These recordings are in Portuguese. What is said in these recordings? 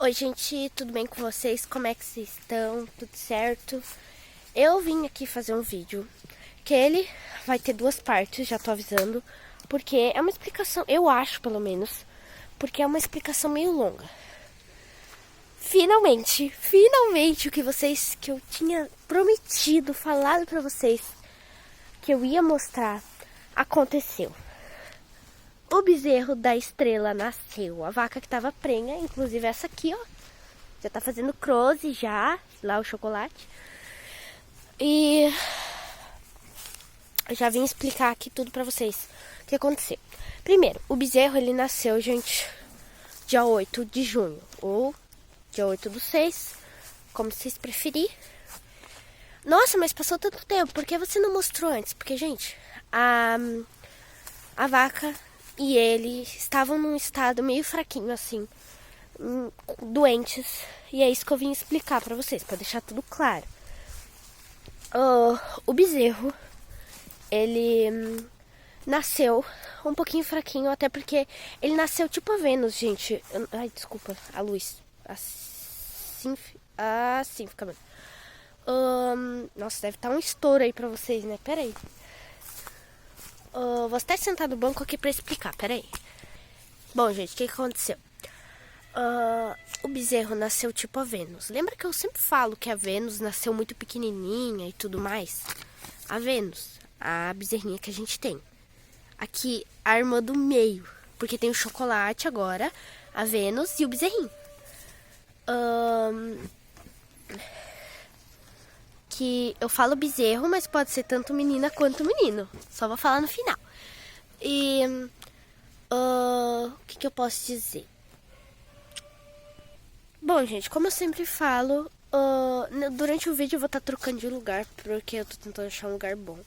Oi, gente, tudo bem com vocês? Como é que vocês estão? Tudo certo? Eu vim aqui fazer um vídeo que ele vai ter duas partes, já tô avisando, porque é uma explicação, eu acho pelo menos, porque é uma explicação meio longa. Finalmente que eu tinha prometido, falado pra vocês que eu ia mostrar, aconteceu. O bezerro da estrela nasceu. A vaca que tava prenha, inclusive essa aqui, ó. Já tá fazendo close já, lá o chocolate. E eu já vim explicar aqui tudo pra vocês o que aconteceu. Primeiro, o bezerro ele nasceu, gente, dia 8 de junho. Ou dia 8/6, como vocês preferirem. Nossa, mas passou tanto tempo, por que você não mostrou antes? Porque, gente, a vaca e ele estavam num estado meio fraquinho, assim, doentes. E é isso que eu vim explicar pra vocês, pra deixar tudo claro. O bezerro, ele nasceu um pouquinho fraquinho, até porque ele nasceu tipo a Vênus, gente. Ai, desculpa, a luz. Assim fica bem. Nossa, deve estar um estouro aí pra vocês, né? Pera aí. Vou até sentar no banco aqui pra explicar, peraí. Bom, gente, o que aconteceu? O bezerro nasceu tipo a Vênus. Lembra que eu sempre falo que a Vênus nasceu muito pequenininha e tudo mais? A Vênus, a bezerrinha que a gente tem. Aqui, a irmã do meio. Porque tem o chocolate agora, a Vênus e o bezerrinho. Que eu falo bezerro, mas pode ser tanto menina quanto menino. Só vou falar no final. E o que eu posso dizer? Bom, gente, como eu sempre falo, durante o vídeo eu vou estar trocando de lugar, porque eu tô tentando achar um lugar bom.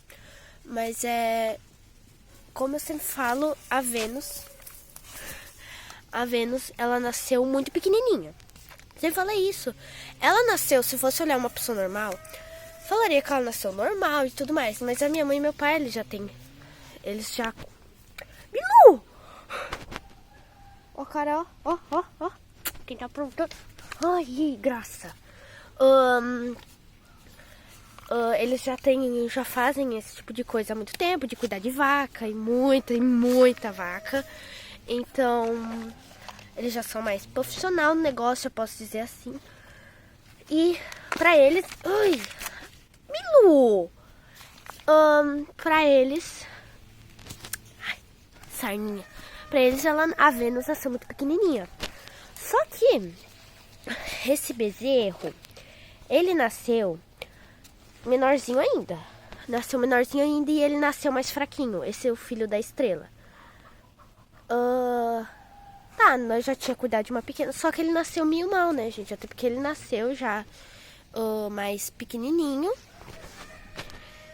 Mas como eu sempre falo, a Vênus, ela nasceu muito pequenininha. Sempre falei isso. Ela nasceu, se fosse olhar uma pessoa normal, falaria que ela nasceu normal e tudo mais. Mas a minha mãe e meu pai, eles já... Bilu! Ó, cara, ó. Quem tá aprontando? Ai, graça. Eles já fazem esse tipo de coisa há muito tempo, de cuidar de vaca, e muita vaca. Então, eles já são mais profissional no negócio, eu posso dizer assim. E pra eles... Ai, Milu! Pra eles... Ai, sarninha. Pra eles, a Vênus nasceu muito pequenininha. Só que esse bezerro, ele nasceu menorzinho ainda. Nasceu menorzinho ainda e ele nasceu mais fraquinho. Esse é o filho da estrela. Tá, nós já tinha cuidado de uma pequena. Só que ele nasceu meio mal, né, gente? Até porque ele nasceu já mais pequenininho.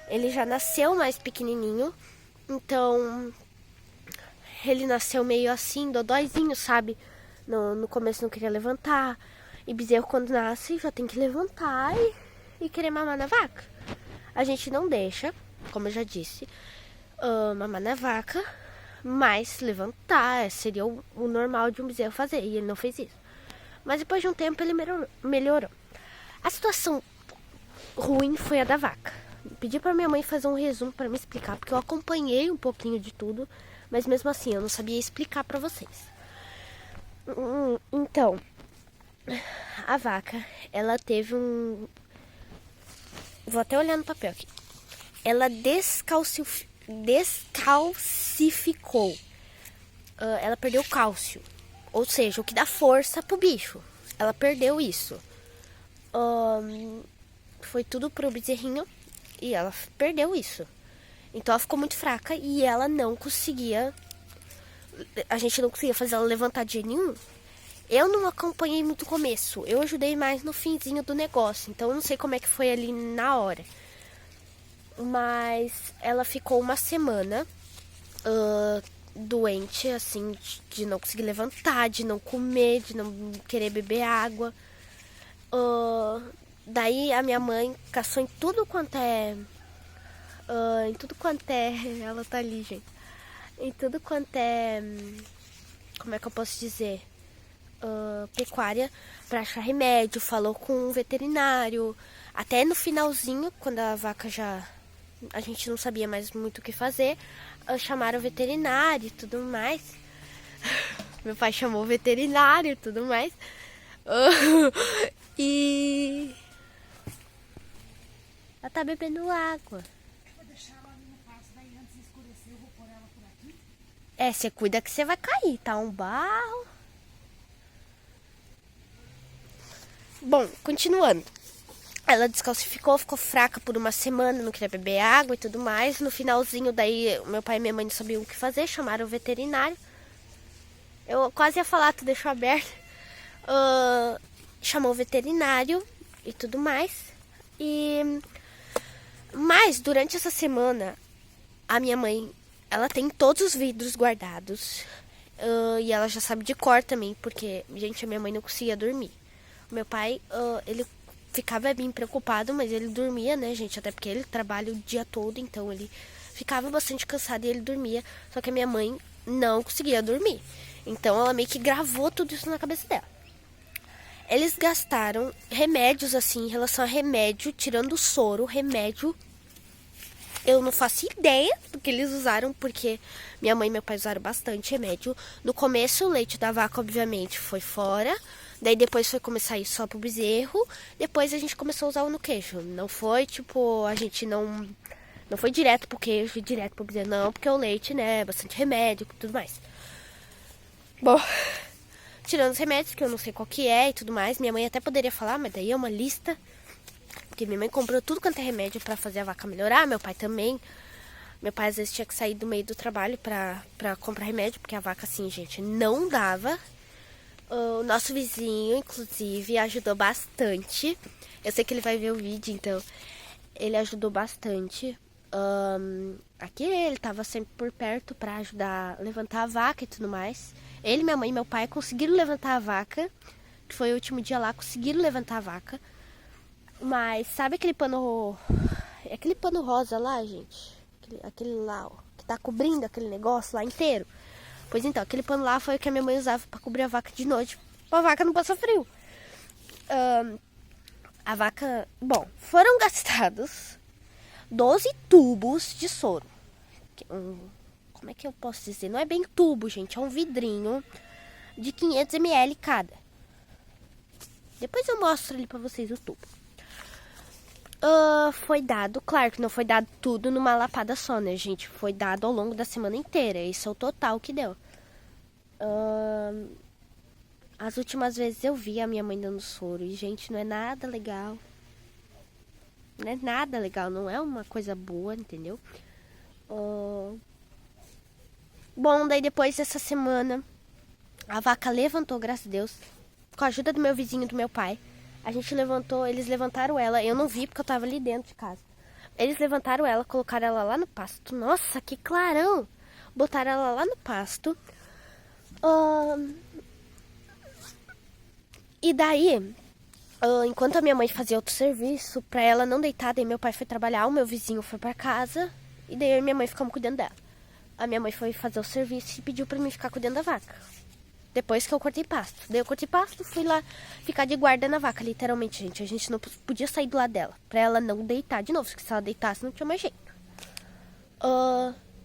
Ele já nasceu mais pequenininho. Então, ele nasceu meio assim, dodóizinho, sabe? No começo não queria levantar. E bezerro quando nasce já tem que levantar e querer mamar na vaca. A gente não deixa, como eu já disse, mamar na vaca, mas levantar seria o normal de um bezerro fazer. E ele não fez isso. Mas depois de um tempo ele melhorou. A situação ruim foi a da vaca. Pedi pra minha mãe fazer um resumo pra me explicar, porque eu acompanhei um pouquinho de tudo, mas mesmo assim eu não sabia explicar pra vocês. Então, a vaca, ela teve um... Vou até olhar no papel aqui. Ela descalcificou. Ela perdeu cálcio. Ou seja, o que dá força pro bicho. Ela perdeu isso. Foi tudo pro bezerrinho e ela perdeu isso. Então ela ficou muito fraca e ela não conseguia... A gente não conseguia fazer ela levantar de nenhum. Eu não acompanhei muito o começo. Eu ajudei mais no finzinho do negócio. Então eu não sei como é que foi ali na hora. Mas ela ficou uma semana doente, assim, de não conseguir levantar, de não comer, de não querer beber água. Daí a minha mãe caçou em tudo quanto é... em tudo quanto é... Ela tá ali, gente. Em tudo quanto é... Como é que eu posso dizer? pecuária para achar remédio, falou com um veterinário. Até no finalzinho, quando a vaca já... a gente não sabia mais muito o que fazer, chamaram o veterinário e tudo mais. Meu pai chamou o veterinário e tudo mais. E... ela tá bebendo água. Vou deixar ela ali no passo, daí antes de escurecer eu vou pôr ela por aqui. Você cuida que você vai cair, tá um barro. Bom, continuando. Ela descalcificou, ficou fraca por uma semana, não queria beber água e tudo mais. No finalzinho, daí, meu pai e minha mãe não sabiam o que fazer, chamaram o veterinário. Eu quase ia falar, tu deixou aberto. Chamou o veterinário e tudo mais. Mas, durante essa semana, a minha mãe, ela tem todos os vidros guardados. E ela já sabe de cor também, porque, gente, a minha mãe não conseguia dormir. O meu pai, ele ficava bem preocupado, mas ele dormia, né, gente? Até porque ele trabalha o dia todo, então ele ficava bastante cansado e ele dormia. Só que a minha mãe não conseguia dormir. Então ela meio que gravou tudo isso na cabeça dela. Eles gastaram remédios, assim, em relação a remédio, tirando o soro, remédio. Eu não faço ideia do que eles usaram, porque minha mãe e meu pai usaram bastante remédio. No começo, o leite da vaca, obviamente, foi fora. Daí depois foi começar a ir só pro bezerro. Depois a gente começou a usar o no queijo. Não foi, tipo, a gente não foi direto pro queijo e direto pro bezerro. Não, porque o leite, né, é bastante remédio e tudo mais. Bom, tirando os remédios, que eu não sei qual que é e tudo mais. Minha mãe até poderia falar, mas daí é uma lista. Porque minha mãe comprou tudo quanto é remédio pra fazer a vaca melhorar. Meu pai também. Meu pai às vezes tinha que sair do meio do trabalho pra comprar remédio. Porque a vaca, assim, gente, não dava. O nosso vizinho, inclusive, ajudou bastante. Eu sei que ele vai ver o vídeo, então ele ajudou bastante. Aqui ele tava sempre por perto pra ajudar a levantar a vaca e tudo mais. Ele, minha mãe e meu pai conseguiram levantar a vaca. Que foi o último dia lá, conseguiram levantar a vaca. Mas sabe aquele pano... aquele pano rosa lá, gente? Aquele lá, ó, que tá cobrindo aquele negócio lá inteiro. Pois então, aquele pano lá foi o que a minha mãe usava pra cobrir a vaca de noite, pra vaca não passar frio. A vaca... Bom, foram gastados 12 tubos de soro. Como é que eu posso dizer? Não é bem tubo, gente, é um vidrinho de 500 ml cada. Depois eu mostro ali pra vocês o tubo. Foi dado, claro que não foi dado tudo numa lapada só, né, gente? Foi dado ao longo da semana inteira. Isso é o total que deu. As últimas vezes eu vi a minha mãe dando soro. E, gente, não é nada legal. Não é nada legal. Não é uma coisa boa, entendeu? Bom, daí depois dessa semana, a vaca levantou, graças a Deus. Com a ajuda do meu vizinho e do meu pai. A gente levantou, eles levantaram ela. Eu não vi porque eu tava ali dentro de casa. Eles levantaram ela, colocaram ela lá no pasto. Nossa, que clarão! Botaram ela lá no pasto. E daí, enquanto a minha mãe fazia outro serviço, pra ela não deitar, daí meu pai foi trabalhar, o meu vizinho foi pra casa. E daí eu e minha mãe ficamos cuidando dela. A minha mãe foi fazer o serviço e pediu pra mim ficar cuidando da vaca. Depois que eu cortei pasto. Daí eu cortei pasto, fui lá ficar de guarda na vaca, literalmente, gente. A gente não podia sair do lado dela, pra ela não deitar de novo. Porque se ela deitasse, não tinha mais jeito.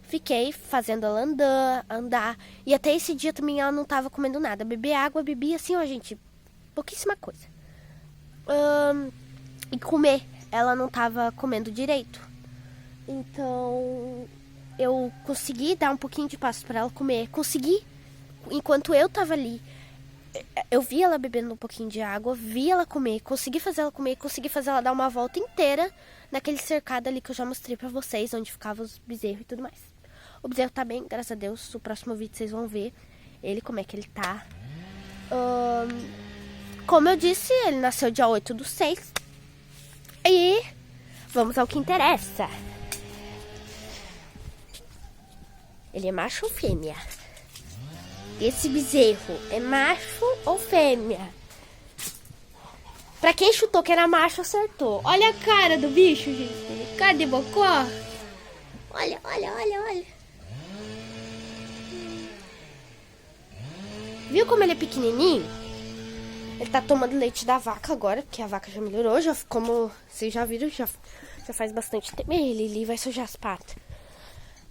Fiquei fazendo ela andar. E até esse dia também ela não tava comendo nada. Beber água, bebia assim, ó, gente, pouquíssima coisa. E comer, ela não tava comendo direito. Então, eu consegui dar um pouquinho de pasto pra ela comer. Consegui. Enquanto eu tava ali, eu vi ela bebendo um pouquinho de água, vi ela comer, consegui fazer ela comer, consegui fazer ela dar uma volta inteira naquele cercado ali que eu já mostrei pra vocês, onde ficavam os bezerros e tudo mais. O bezerro tá bem, graças a Deus. O próximo vídeo vocês vão ver ele, como é que ele tá. Como eu disse, ele nasceu dia 8/6. E vamos ao que interessa. Ele é macho ou fêmea? Esse bezerro é macho ou fêmea? Pra quem chutou que era macho, acertou. Olha a cara do bicho, gente. Cara de bocó. Olha, olha, olha, olha. Viu como ele é pequenininho? Ele tá tomando leite da vaca agora, porque a vaca já melhorou. Já, como vocês já viram, já faz bastante tempo. Ele vai sujar as patas.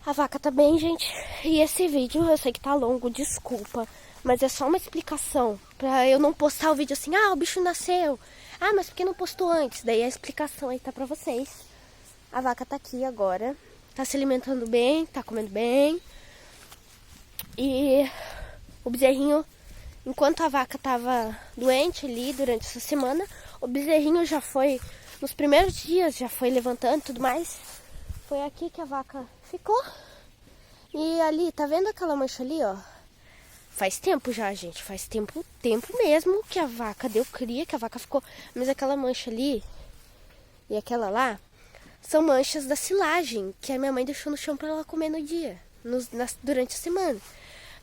A vaca tá bem, gente. E esse vídeo, eu sei que tá longo, desculpa. Mas é só uma explicação pra eu não postar o vídeo assim, ah, o bicho nasceu. Ah, mas por que não postou antes? Daí a explicação aí tá pra vocês. A vaca tá aqui agora. Tá se alimentando bem, tá comendo bem. E o bezerrinho, enquanto a vaca tava doente ali durante essa semana, o bezerrinho já foi, nos primeiros dias, já foi levantando e tudo mais. Foi aqui que a vaca ficou. E ali, tá vendo aquela mancha ali, ó? Faz tempo já, gente. Faz tempo mesmo que a vaca deu cria, que a vaca ficou. Mas aquela mancha ali e aquela lá são manchas da silagem que a minha mãe deixou no chão pra ela comer no dia, durante a semana.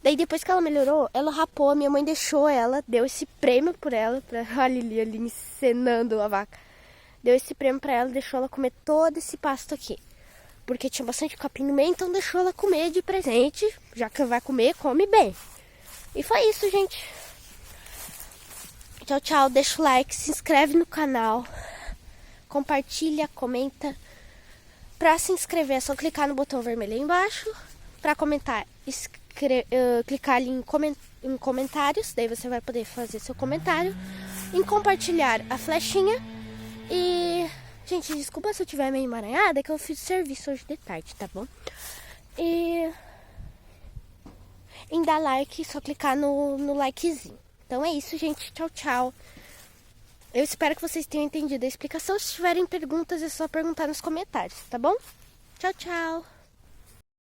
Daí depois que ela melhorou, ela rapou, a minha mãe deixou ela, deu esse prêmio por ela, olha ali encenando a vaca. Deu esse prêmio pra ela, deixou ela comer todo esse pasto aqui. Porque tinha bastante capim no meio, então deixou ela comer de presente, já que vai comer, come bem. E foi isso, gente. Tchau, tchau. Deixa o like, se inscreve no canal. Compartilha, comenta. Pra se inscrever é só clicar no botão vermelho aí embaixo. Pra comentar, clicar ali em comentários. Daí você vai poder fazer seu comentário. Em compartilhar a flechinha. E, gente, desculpa se eu tiver meio emaranhada, é que eu fiz serviço hoje de tarde, tá bom? E em dar like, só clicar no likezinho. Então é isso, gente. Tchau, tchau. Eu espero que vocês tenham entendido a explicação. Se tiverem perguntas, é só perguntar nos comentários, tá bom? Tchau, tchau.